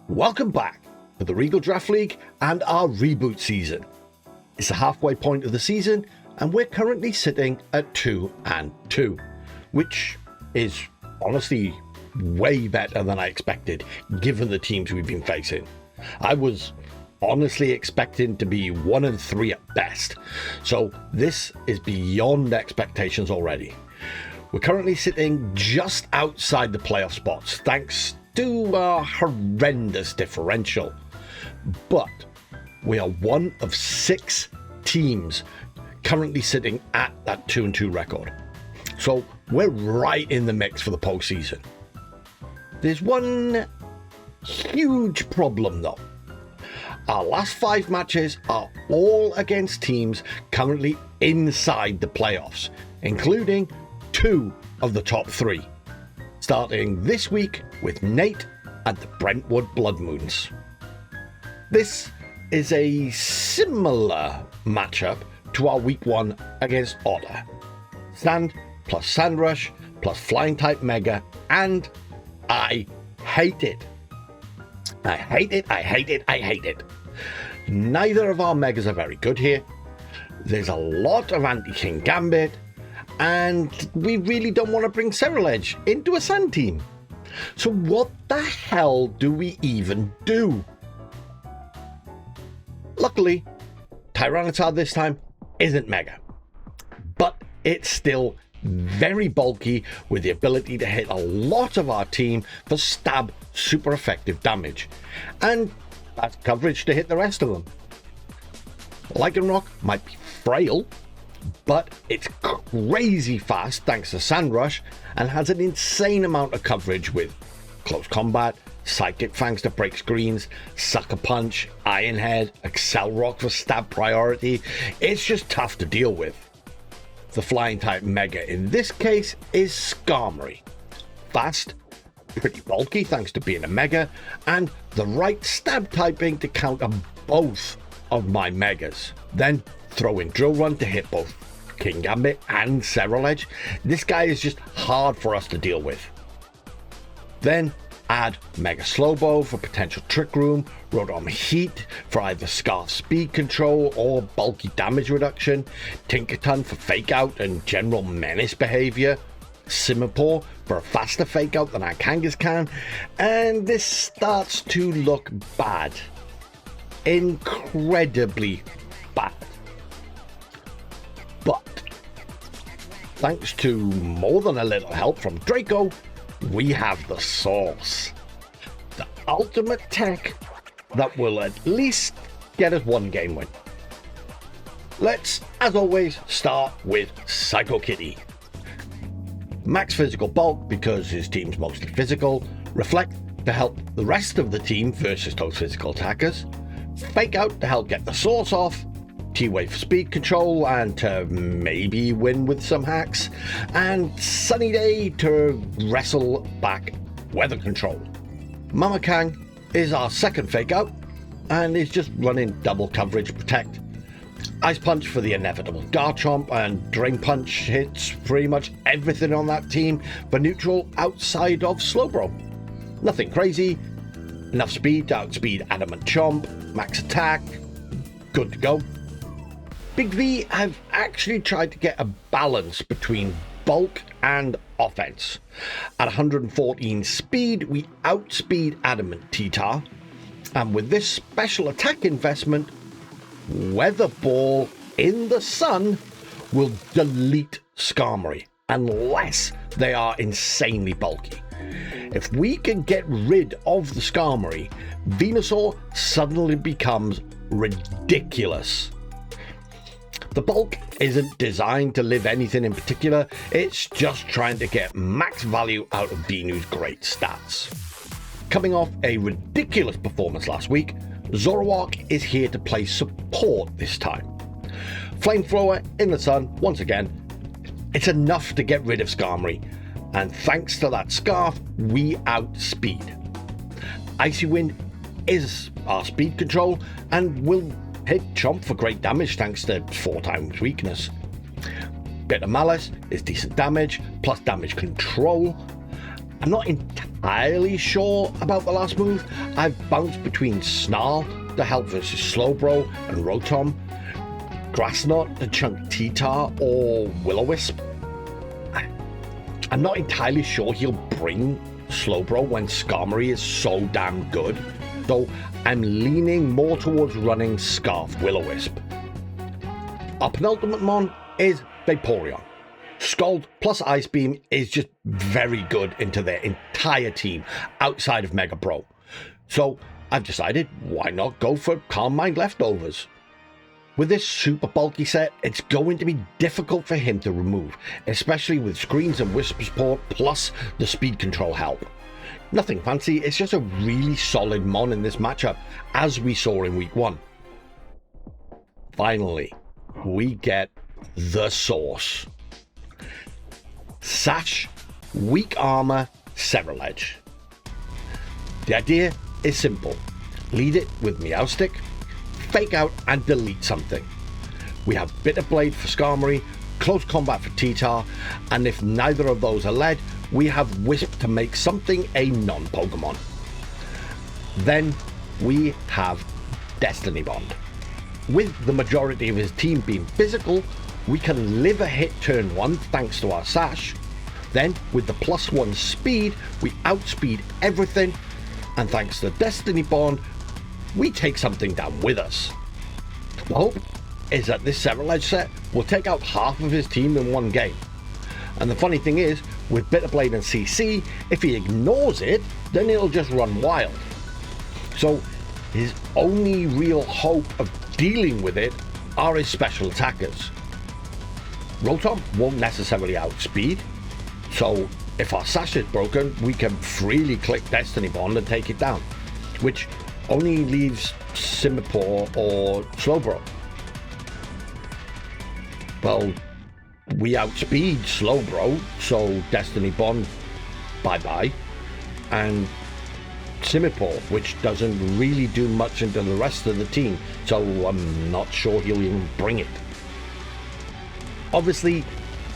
Welcome back to the Regal Draft League and our Reboot season. It's the halfway point of the season and we're currently sitting at 2-2, which is honestly way better than I expected given the teams we've been facing. I was honestly expecting to be 1-3 at best, so this is beyond expectations already. We're currently sitting just outside the playoff spots thanks to our horrendous differential, but we are one of 6 teams currently sitting at that 2-2 record, so we're right in the mix for the postseason. There's one huge problem though. Our last 5 matches are all against teams currently inside the playoffs, including 2 of the top 3. Starting this week with Nate and the Brentwood Blood Moons. This is a similar matchup to our week 1 against Otter. Sand plus Sand Rush plus Flying type Mega, and I hate it. I hate it. Neither of our Megas are very good here. There's a lot of anti-King Gambit, and we really don't want to bring Ceruledge into a Sand team. So what the hell do we even do? Luckily, Tyranitar this time isn't Mega, but it's still very bulky with the ability to hit a lot of our team for stab super effective damage, and that's coverage to hit the rest of them. Lycanroc might be frail, but it's crazy fast thanks to Sand Rush and has an insane amount of coverage with Close Combat, Psychic Fangs to break screens, Sucker Punch, Iron Head, Accel Rock for stab priority. It's just tough to deal with. The Flying type Mega in this case is Skarmory. Fast, pretty bulky thanks to being a Mega, and the right stab typing to counter both of my Megas. Then throw in Drill Run to hit both King Gambit and Ceruledge. This guy is just hard for us to deal with. Then add Mega Slowbow for potential Trick Room, Rotom Heat for either Scarf Speed Control or bulky damage reduction, Tinkerton for Fake Out and general menace behavior, Simipour for a faster Fake Out than our Kangas can, and this starts to look bad. Incredibly bad. But thanks to more than a little help from Draco, we have the sauce. The ultimate tech that will at least get us 1 game win. Let's, as always, start with Psycho Kitty. Max physical bulk because his team's mostly physical, Reflect to help the rest of the team versus those physical attackers, Fake Out to help get the source off, T-Wave for speed control and to maybe win with some hacks, and Sunny Day to wrestle back weather control. Mama Kang is our second Fake Out and is just running double coverage protect. Ice Punch for the inevitable Garchomp, and Drain Punch hits pretty much everything on that team for neutral outside of Slowbro. Nothing crazy, enough speed to outspeed Adamant Chomp, max attack, good to go. Big V have actually tried to get a balance between bulk and offense. At 114 speed, we outspeed Adamant T-Tar, and with this special attack investment, Weather Ball in the sun will delete Skarmory unless they are insanely bulky. If we can get rid of the Skarmory, Venusaur suddenly becomes ridiculous. The bulk isn't designed to live anything in particular, it's just trying to get max value out of Venu's great stats. Coming off a ridiculous performance last week, Zoroark is here to play support this time. Flamethrower in the sun, once again, it's enough to get rid of Skarmory, and thanks to that Scarf, we outspeed. Icy Wind is our speed control and will hit Chomp for great damage thanks to 4 times weakness. Bitter Malice is decent damage, plus damage control. I'm not entirely sure about the last move, I've bounced between Snarl to help versus Slowbro and Rotom, Grassnot to chunk T-Tar, or Will-O-Wisp. I'm not entirely sure he'll bring Slowbro when Skarmory is so damn good, though I'm leaning more towards running Scarf Will-O-Wisp. Our penultimate mon is Vaporeon. Scald plus Ice Beam is just very good into their entire team outside of Mega Pro. So I've decided, why not go for Calm Mind leftovers? With this super bulky set, it's going to be difficult for him to remove, especially with Screens and Whisper support plus the speed control help. Nothing fancy, it's just a really solid mon in this matchup, as we saw in week 1. Finally, we get the source. Sash, Weak Armor, Cerulege. The idea is simple. Lead it with Meowstic, fake out and delete something. We have Bitter Blade for Skarmory, Close Combat for T-Tar, and if neither of those are led, we have Wisp to make something a non-Pokemon. Then we have Destiny Bond. With the majority of his team being physical, we can live a hit turn 1 thanks to our Sash. Then, with the +1 speed, we outspeed everything, and thanks to Destiny Bond, we take something down with us. The hope is that this Cerulege set will take out half of his team in one game. And the funny thing is, with Bitter Blade and CC, if he ignores it, then it'll just run wild. So his only real hope of dealing with it are his special attackers. Rotom won't necessarily outspeed, so if our Sash is broken, we can freely click Destiny Bond and take it down, which only leaves Simipour or Slowbro. Well, we outspeed Slowbro, so Destiny Bond, bye-bye, and Simipour, which doesn't really do much into the rest of the team, so I'm not sure he'll even bring it. Obviously,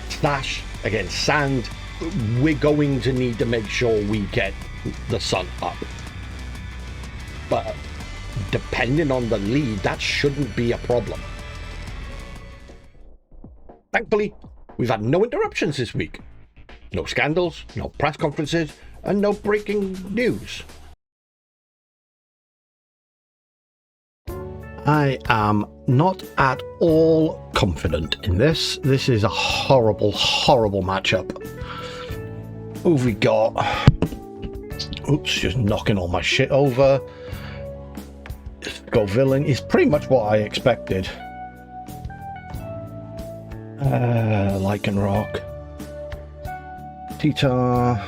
Sash against Sand, we're going to need to make sure we get the sun up. But depending on the lead, that shouldn't be a problem. Thankfully, we've had no interruptions this week. No scandals, no press conferences, and no breaking news. I am not at all confident in this. This is a horrible, horrible matchup. Who have we got? Oops, just knocking all my shit over. Go villain is pretty much what I expected. Lycanroc. T-Tar.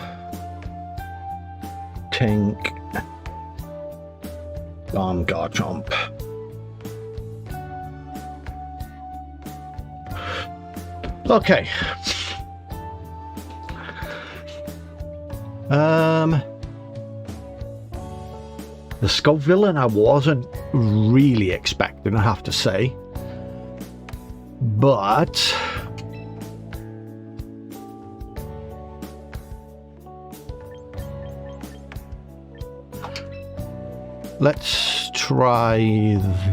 Tink. Garchomp. Okay. The Scout villain I wasn't really expecting, I have to say. But let's try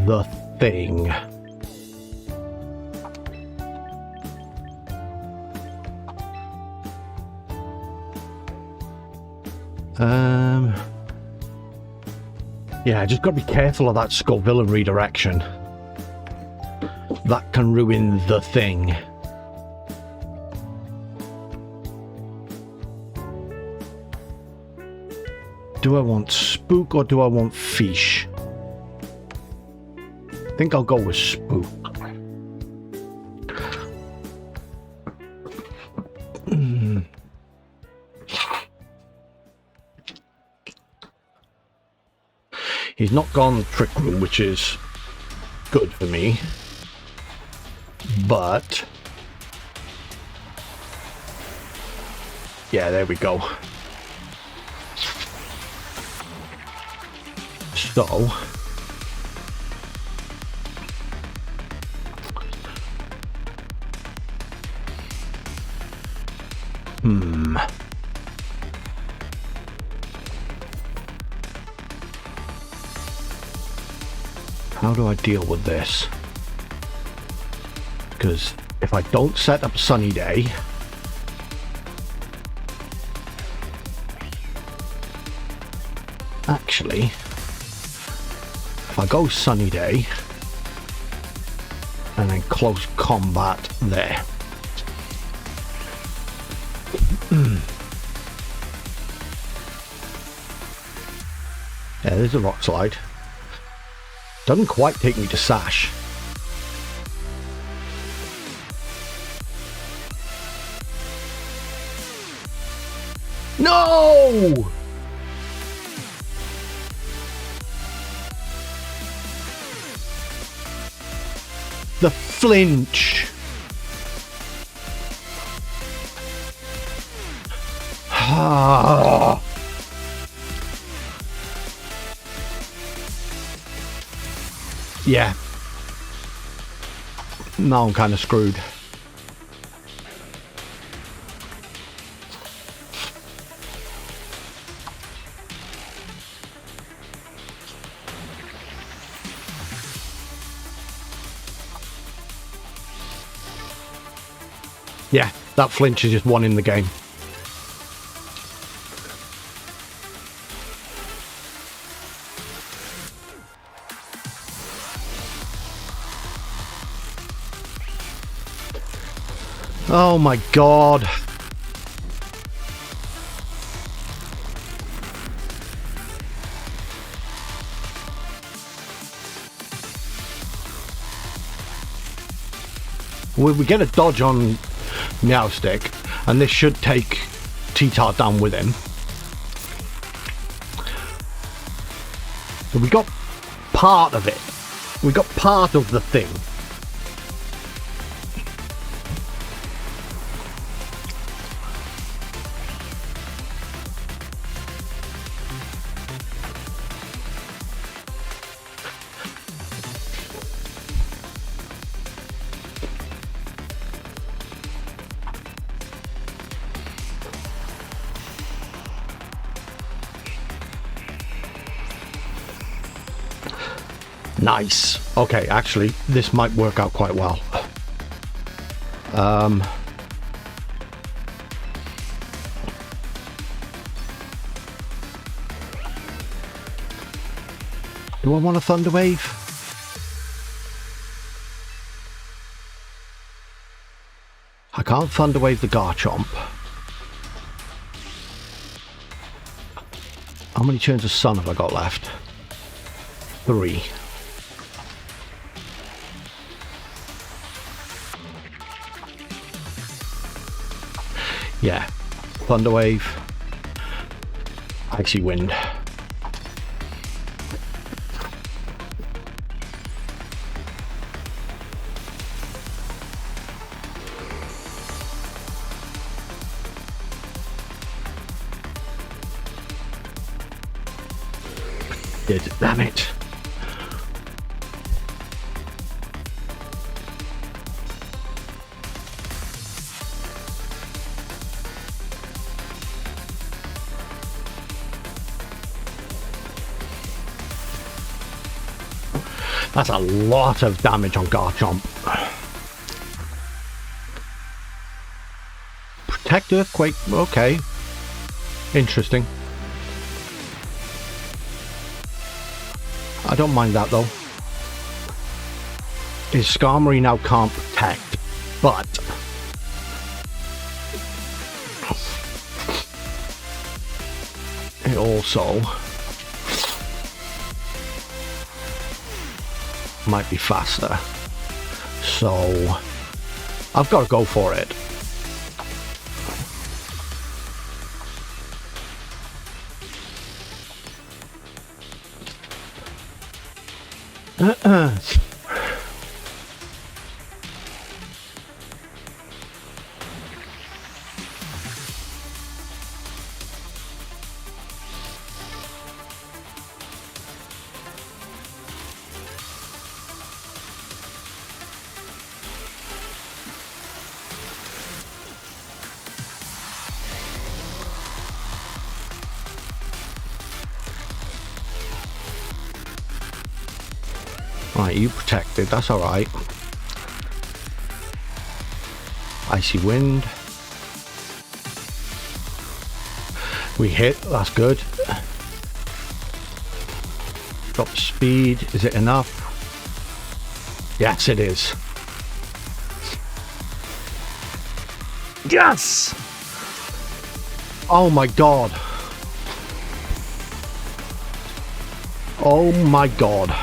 the thing. Yeah, I just got to be careful of that Skull Villain redirection. That can ruin the thing. Do I want Spook or do I want Fish? I think I'll go with Spook. He's not gone Trick Room, which is good for me. But yeah, there we go. So how do I deal with this? Because if I don't set up a sunny day, actually, if I go sunny day and then close combat there. Yeah, there's a rock slide. Doesn't quite take me to Sash. No! The flinch. Ah. Yeah. Now I'm kind of screwed. Yeah, that flinch is just one in the game. Oh my god. We get a dodge on Meowstick, and this should take T-Tart down with him. So we got part of it. We got part of the thing. Nice. Okay, actually, this might work out quite well. Do I want a Thunder Wave? I can't Thunder Wave the Garchomp. How many turns of Sun have I got left? 3. Yeah, Thunder Wave, Icy Wind. Damn it. That's a lot of damage on Garchomp. Protect Earthquake, okay. Interesting. I don't mind that though. His Skarmory now can't protect, but it also might be faster, so I've got to go for it. Right, you protected, that's alright. Icy wind. We hit, that's good. Drop speed, is it enough? Yes, it is. Yes! Oh my god. Oh my god.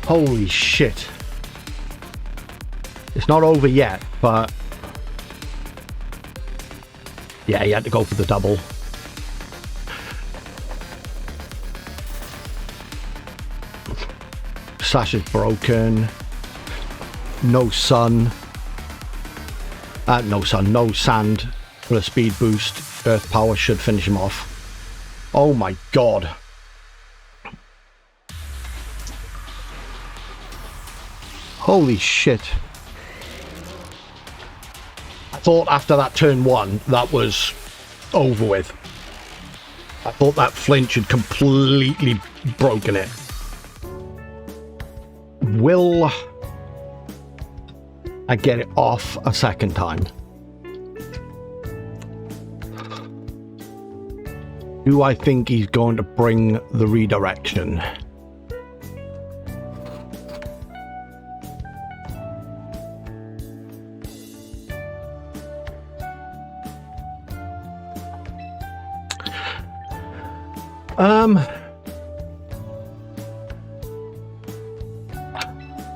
Holy shit. It's not over yet, but yeah, he had to go for the double. Sash is broken. No sun. No sand for a speed boost. Earth power should finish him off. Oh my god. Holy shit. I thought after that turn one, that was over with. I thought that flinch had completely broken it. Will I get it off a second time? Do I think he's going to bring the redirection?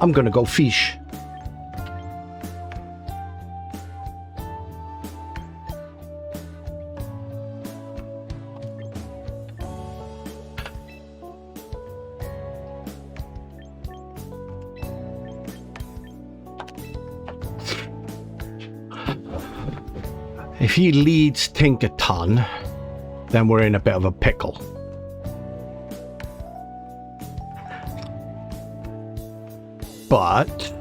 I'm gonna go fish. If he leads Tink a ton, then we're in a bit of a pickle. But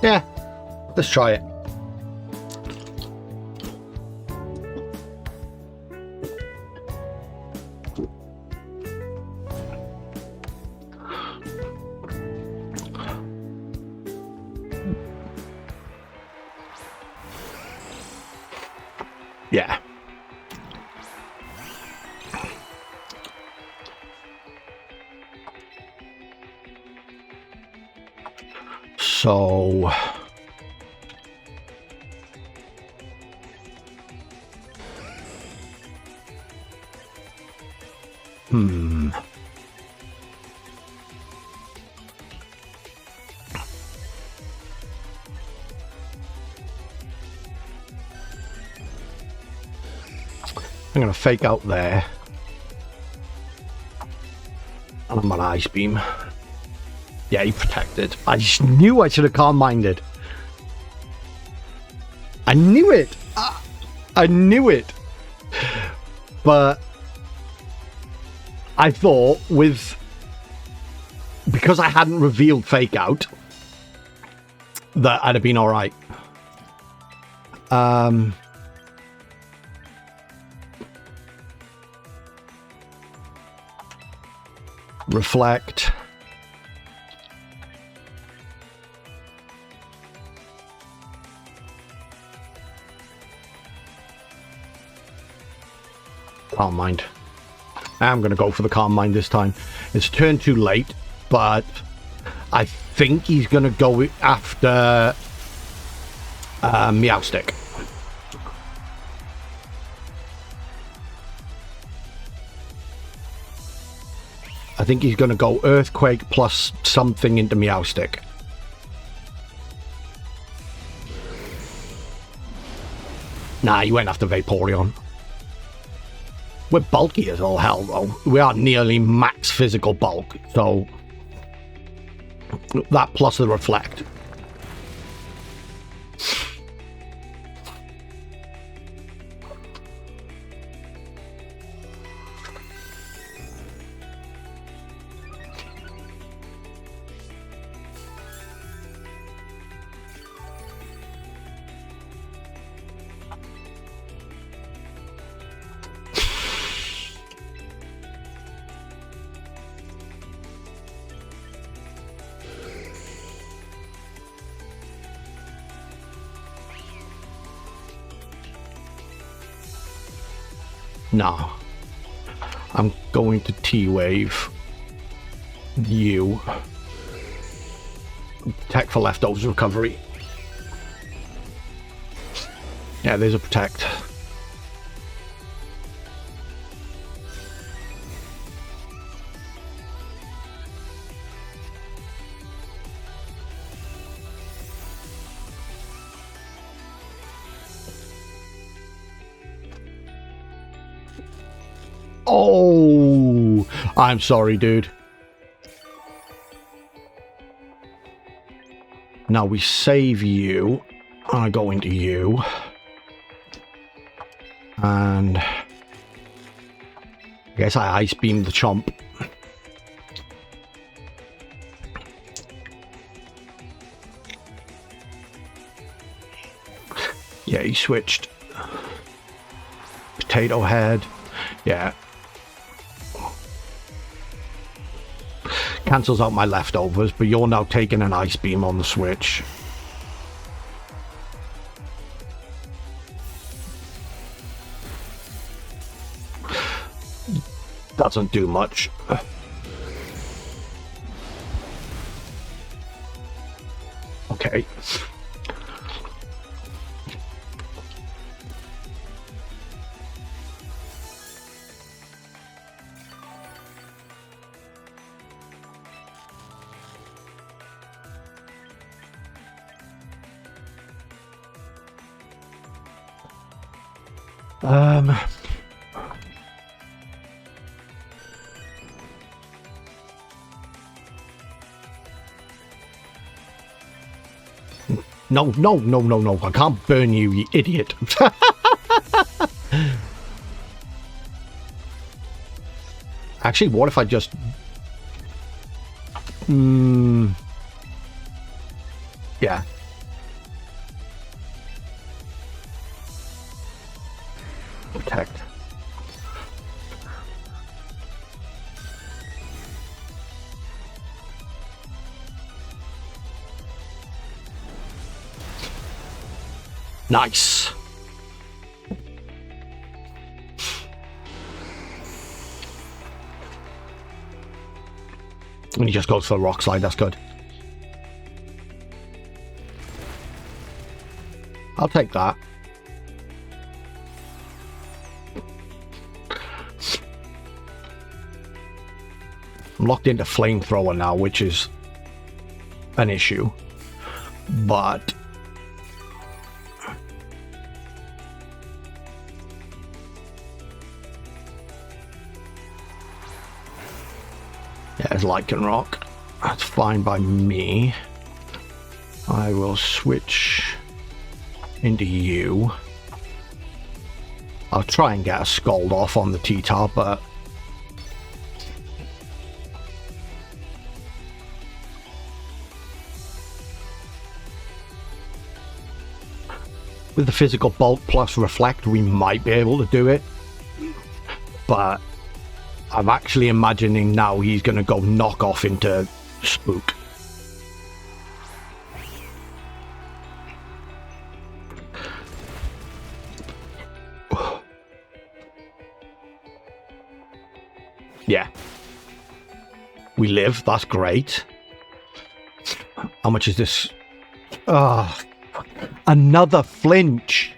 yeah, let's try it. Yeah. So I'm going to fake out there. And I'm on Ice Beam. Yeah, he protected. I just knew I should have calm minded. I knew it. I knew it. But I thought because I hadn't revealed fake out, that I'd have been all right. Reflect. Calm mind. I'm going to go for the calm mind this time. It's turned too late, but I think he's going to go after Meowstick. I think he's going to go Earthquake plus something into Meowstick. Nah, he went after Vaporeon. We're bulky as all hell, though. We are nearly max physical bulk, so That plus the reflect. No. I'm going to T-Wave you. Protect for leftovers recovery. Yeah, there's a protect. Oh, I'm sorry, dude. Now we save you. I go into you. And I guess I ice beam the chomp. Yeah, he switched. Potato head. Yeah. Cancels out my leftovers, but you're now taking an ice beam on the switch. Doesn't do much. Okay. No, no, no, no, no. I can't burn you, you idiot. Actually, what if I just... Yeah. Protect. Nice. And he just goes for a rock slide, that's good. I'll take that. I'm locked into flamethrower now, which is an issue. But yeah, it's Lycanroc. That's fine by me. I will switch into you. I'll try and get a Scald off on the T-Tar, but with the physical bulk plus reflect, we might be able to do it. But I'm actually imagining now he's going to go knock off into Spook. Yeah. We live, that's great. How much is this? Ah, another flinch.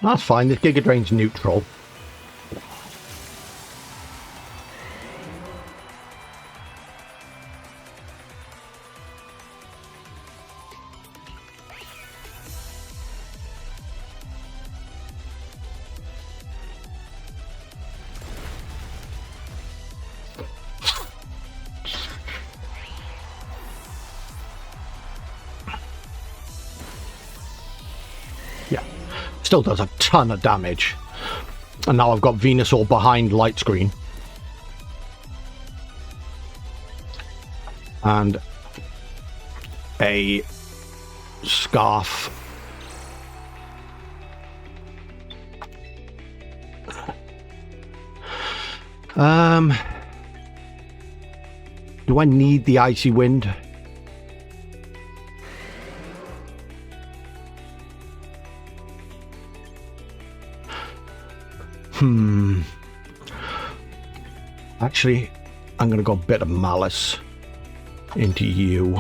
That's fine, this Giga Drain's neutral. Yeah, still does a ton of damage. And now I've got Venusaur behind light screen. And a Scarf. Do I need the Icy Wind? Actually, I'm going to go a bit of Malice into you.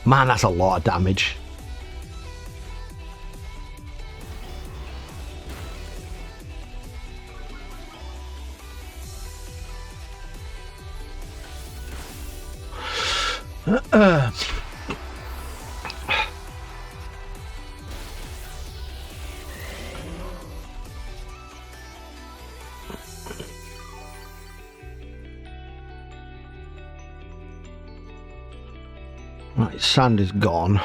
Man, that's a lot of damage. Right, sand is gone.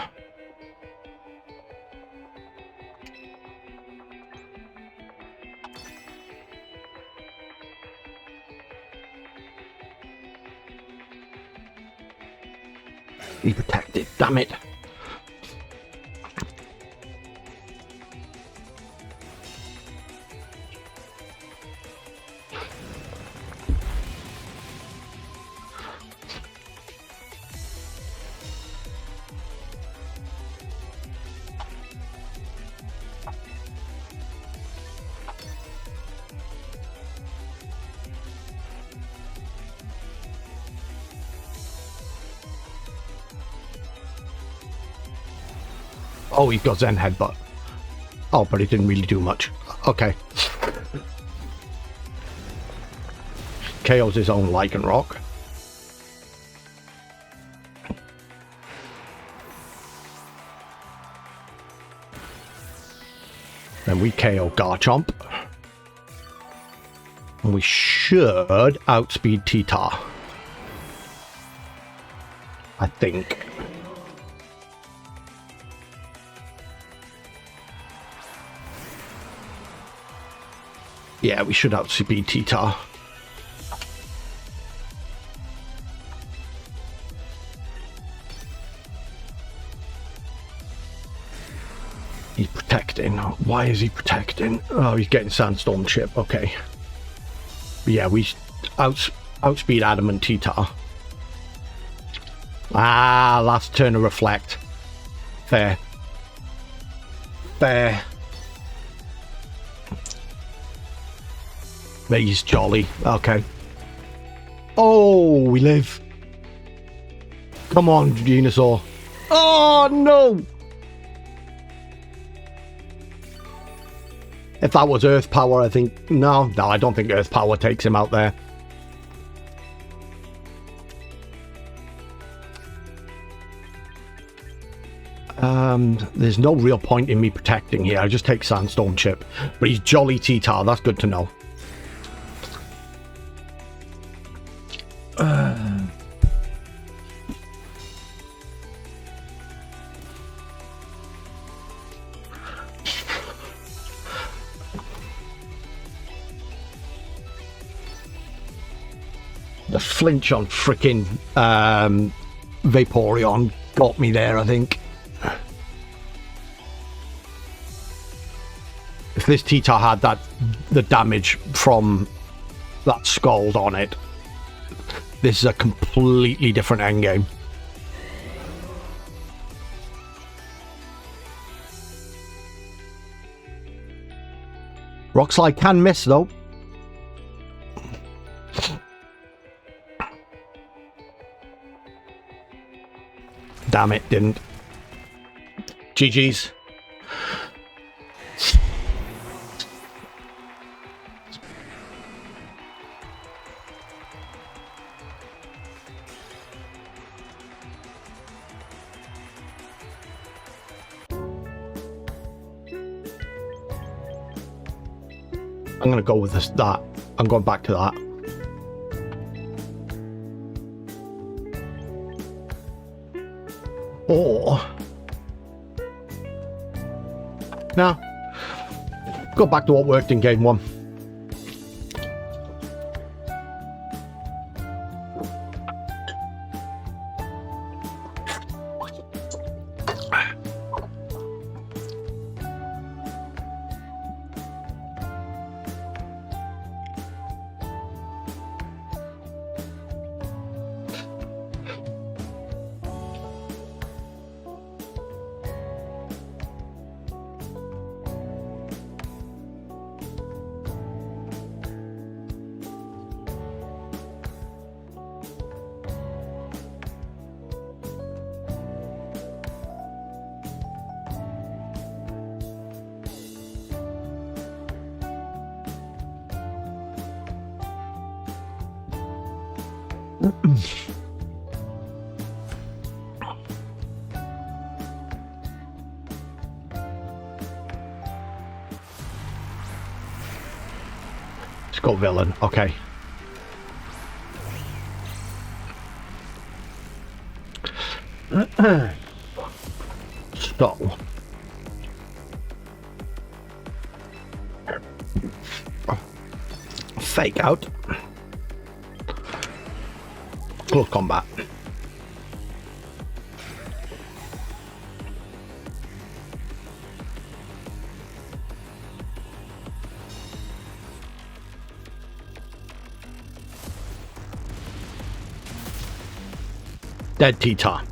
Be protected, damn it. Oh, he's got Zen Headbutt. Oh, but it didn't really do much. Okay. KO's his own Lycanroc. Then we KO Garchomp. And we should outspeed T-Tar. I think. Yeah, we should outspeed T-Tar. He's protecting. Why is he protecting? Oh, he's getting Sandstorm Chip. Okay. But yeah, we outspeed Adamant T-Tar. Ah, last turn of Reflect. Fair. Fair. He's jolly. Okay. Oh, we live. Come on, Venusaur. Oh, no. If that was Earth Power, I think... No, I don't think Earth Power takes him out there. There's no real point in me protecting here. I just take Sandstorm Chip. But he's jolly T-Tar. That's good to know. flinch on frickin' Vaporeon got me there, I think. If this T-Tar had the damage from that Scald on it, this is a completely different endgame. Rock Slide can miss though. Damn it, didn't. GG's. I'm going to go with that. I'm going back to that. Or... no. Go back to what worked in game 1. Let's go villain. Okay. So. Fake out. Close combat. Dead T-Tar.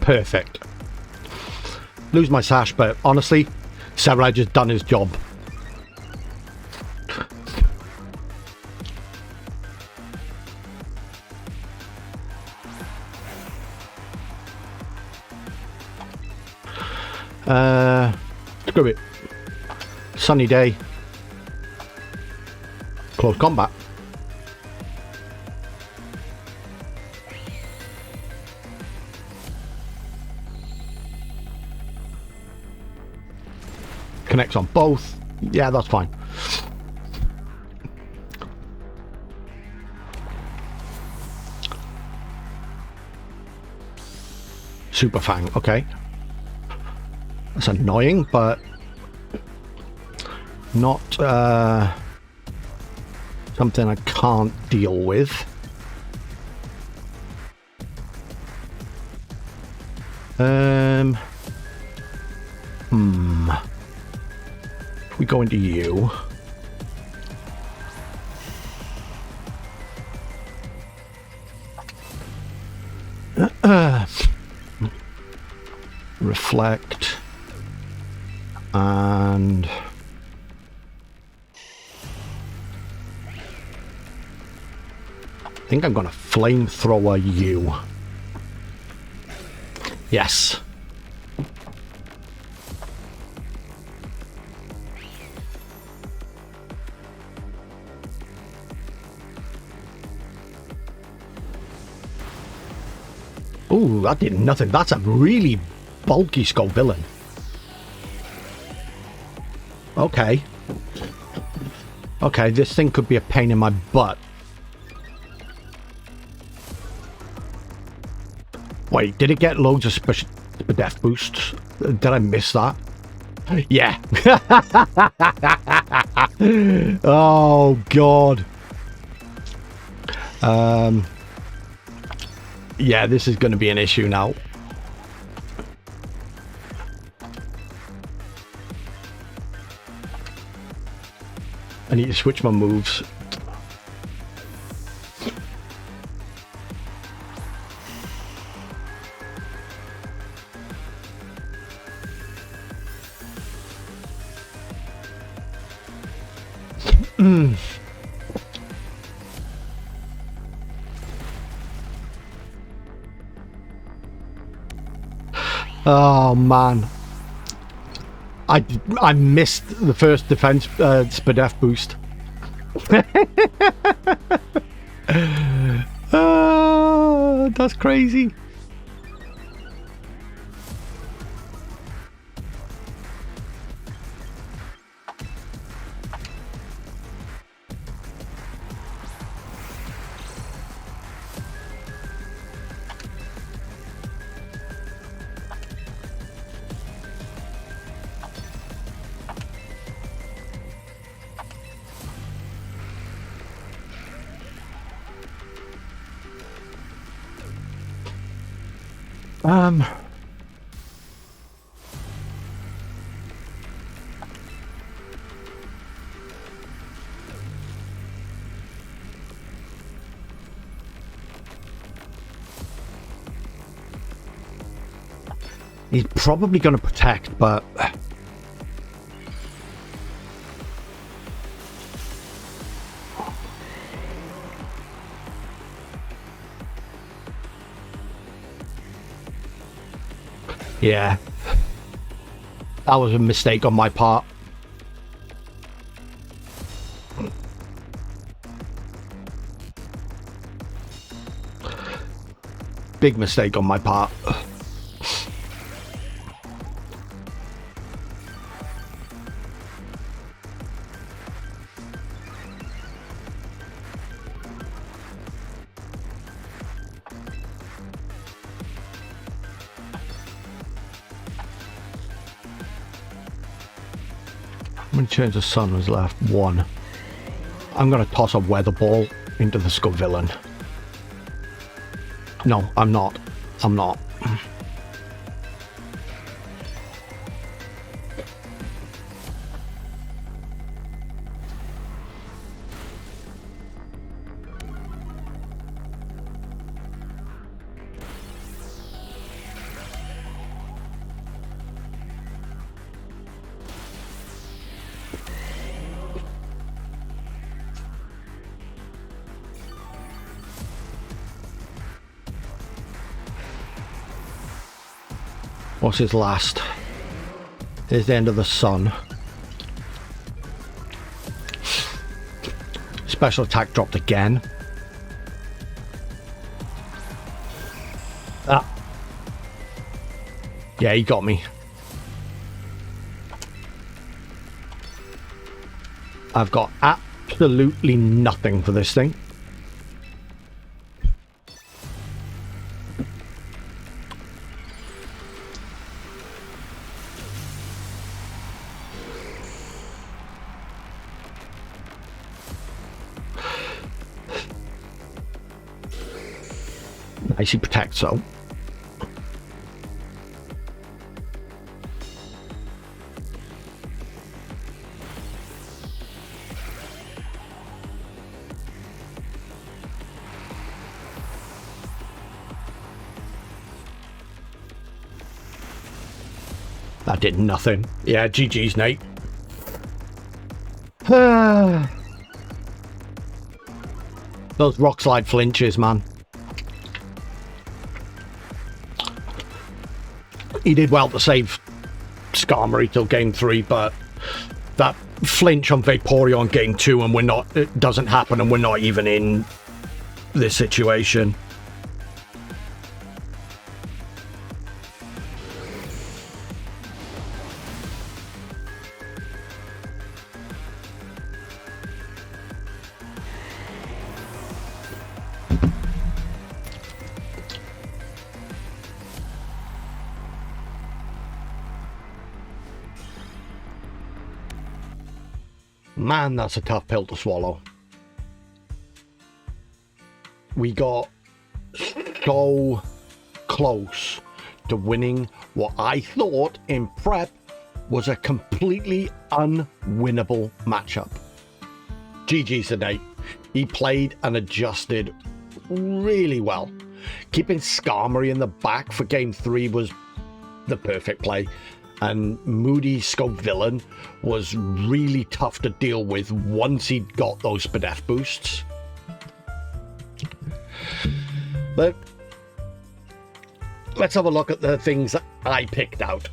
Perfect. Lose my sash, but honestly, Samurai just done his job. Screw it. Sunny day. Close combat. Connects on both. Yeah, that's fine. Super Fang, okay. That's annoying, but not something I can't deal with. If we go into you, reflect, and I think I'm gonna flamethrower you. Yes. Ooh, that did nothing. That's a really bulky skull villain. Okay. Okay, this thing could be a pain in my butt. Wait, did it get loads of special death boosts? Did I miss that? Yeah. Oh, God. Yeah, this is going to be an issue now. I need to switch my moves. Oh, man. I missed the first defense Spadef boost. That's crazy. He's probably going to protect, but... Yeah. That was a mistake on my part. Big mistake on my part. How many turns of sun was left? 1. I'm going to toss a weather ball into the Scovillain. No, I'm not. I'm not. What's his last? Here's the end of the sun. Special attack dropped again. Ah. Yeah, he got me. I've got absolutely nothing for this thing. He protects, so that did nothing. Yeah, GG's, Nate. Those rock slide flinches, man. He did well to save Skarmory till game 3, but that flinch on Vaporeon game 2 and we're not, it doesn't happen and we're not even in this situation. Man, that's a tough pill to swallow. We got so close to winning what I thought in prep was a completely unwinnable matchup. GG's to Nate. He played and adjusted really well. Keeping Skarmory in the back for game 3 was the perfect play, and Moody Scovillain was really tough to deal with once he'd got those Spadef boosts. But let's have a look at the things that I picked out.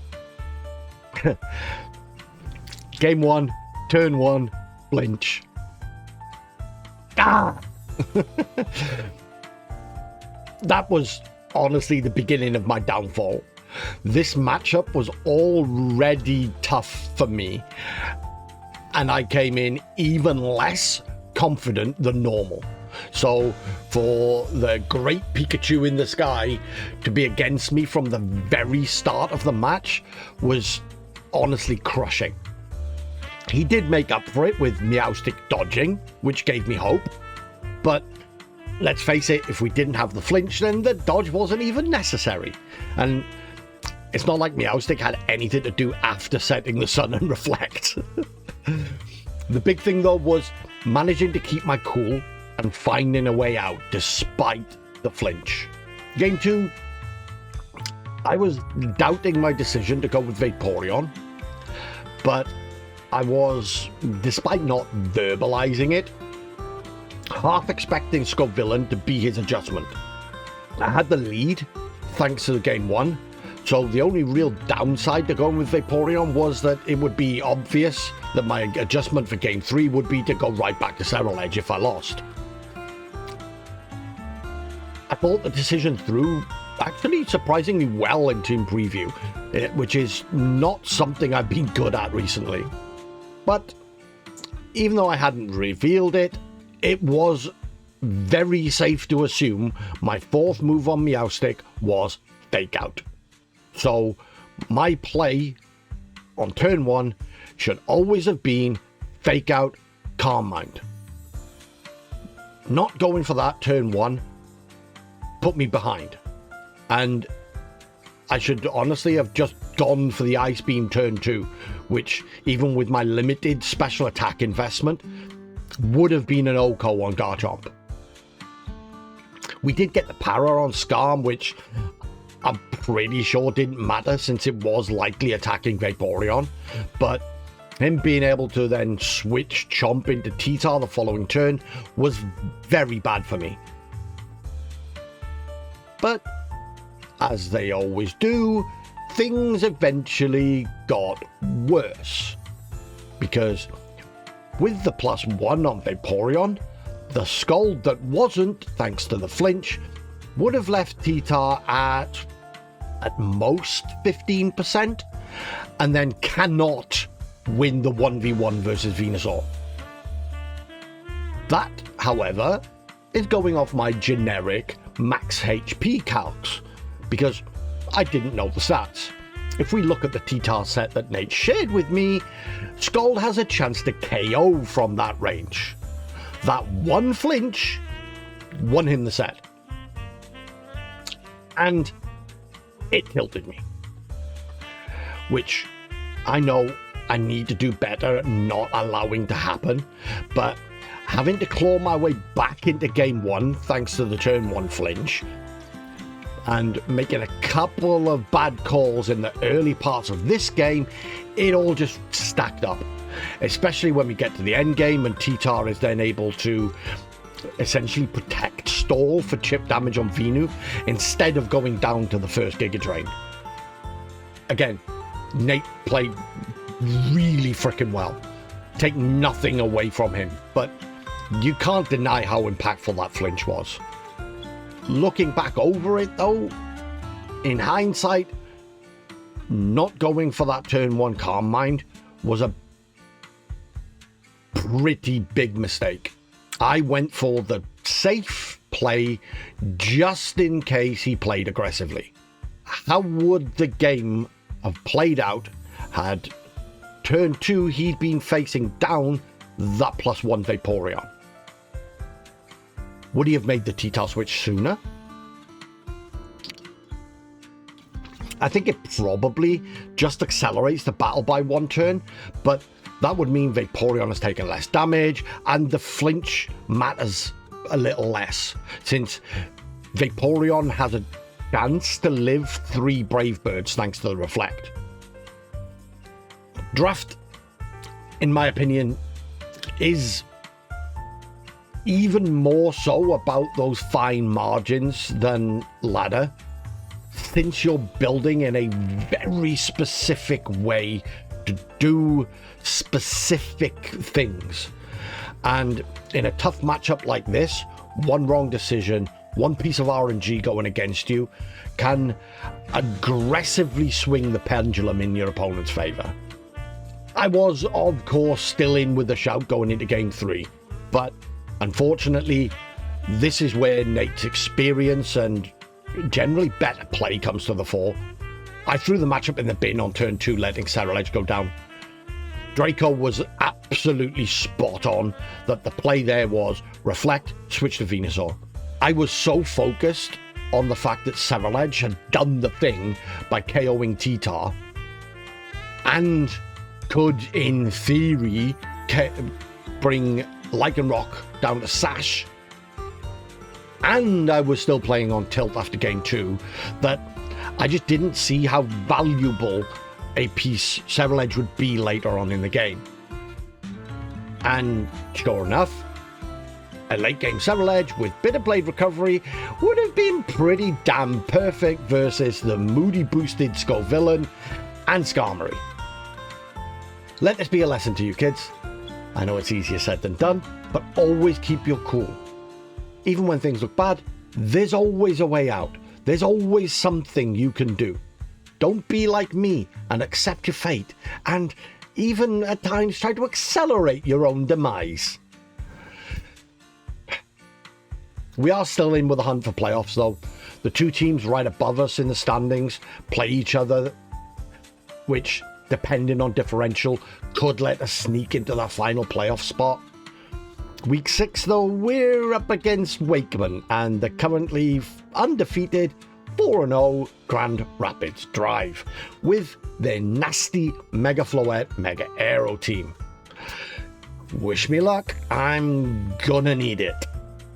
Game 1, turn 1, flinch. Ah! That was honestly the beginning of my downfall. This matchup was already tough for me, and I came in even less confident than normal. So for the great Pikachu in the sky to be against me from the very start of the match was honestly crushing. He did make up for it with Meowstic dodging, which gave me hope. But let's face it, if we didn't have the flinch, then the dodge wasn't even necessary. And it's not like Meowstic had anything to do after setting the sun and reflect. The big thing though was managing to keep my cool and finding a way out despite the flinch. Game 2, I was doubting my decision to go with Vaporeon, but I was, despite not verbalizing it, half expecting Scovillain to be his adjustment. I had the lead thanks to the game 1, so the only real downside to going with Vaporeon was that it would be obvious that my adjustment for game 3 would be to go right back to Cereal Edge if I lost. I thought the decision through actually surprisingly well in Team Preview, which is not something I've been good at recently. But even though I hadn't revealed it, it was very safe to assume my 4th move on Meowstic was Fake Out. So my play on turn 1 should always have been Fake Out, Calm Mind. Not going for that turn 1 put me behind, and I should honestly have just gone for the Ice Beam turn 2, which even with my limited special attack investment would have been an OHKO on Garchomp. We did get the Para on Skarm, which I'm pretty sure didn't matter since it was likely attacking Vaporeon, but him being able to then switch Chomp into T-Tar the following turn was very bad for me. But as they always do, things eventually got worse, because with the +1 on Vaporeon, the Scald that wasn't, thanks to the flinch, would have left T-Tar at most 15%, and then cannot win the 1v1 versus Venusaur. That, however, is going off my generic max HP calcs, because I didn't know the stats. If we look at the T-Tar set that Nate shared with me, Scald has a chance to KO from that range. That one flinch won him the set. And it tilted me. Which I know I need to do better at not allowing to happen, but having to claw my way back into game 1 thanks to the turn 1 flinch, and making a couple of bad calls in the early parts of this game, it all just stacked up. Especially when we get to the end game and T-Tar is then able to essentially protect stall for chip damage on Venu instead of going down to the first Giga Drain. Again, Nate played really freaking well. Take nothing away from him, but you can't deny how impactful that flinch was. Looking back over it though, in hindsight, not going for that turn 1 Calm Mind was a pretty big mistake. I went for the safe play just in case he played aggressively. How would the game have played out had turn 2 he'd been facing down that +1 Vaporeon. Would he have made the T-Tar switch sooner? I think it probably just accelerates the battle by 1 turn, but that would mean Vaporeon has taken less damage, and the flinch matters a little less, since Vaporeon has a chance to live 3 Brave Birds thanks to the Reflect. Draft, in my opinion, is even more so about those fine margins than ladder, since you're building in a very specific way to do specific things. And in a tough matchup like this, one wrong decision, one piece of RNG going against you can aggressively swing the pendulum in your opponent's favor. I was, of course, still in with the shout going into game 3, but unfortunately, this is where Nate's experience and generally better play comes to the fore. I threw the matchup in the bin on turn 2, letting Ceruledge go down. Draco was absolutely spot on that the play there was Reflect, switch to Venusaur. I was so focused on the fact that Ceruledge had done the thing by KOing T-Tar and could, in theory, bring Lycanroc down to Sash, and I was still playing on tilt after game 2, that I just didn't see how valuable a piece Ceruledge would be later on in the game. And sure enough, a late game Ceruledge with Bitter Blade recovery would have been pretty damn perfect versus the moody boosted Scovillain and Skarmory. Let this be a lesson to you kids. I know it's easier said than done, but always keep your cool. Even when things look bad, there's always a way out. There's always something you can do. Don't be like me and accept your fate, and even at times try to accelerate your own demise. We are still in with a hunt for playoffs though. The 2 teams right above us in the standings play each other, which, depending on differential, could let us sneak into that final playoff spot. Week 6 though, we're up against Wakeman and the currently undefeated 4-0 Grand Rapids Drive with their nasty Mega Floette Mega Aero team. Wish me luck, I'm gonna need it.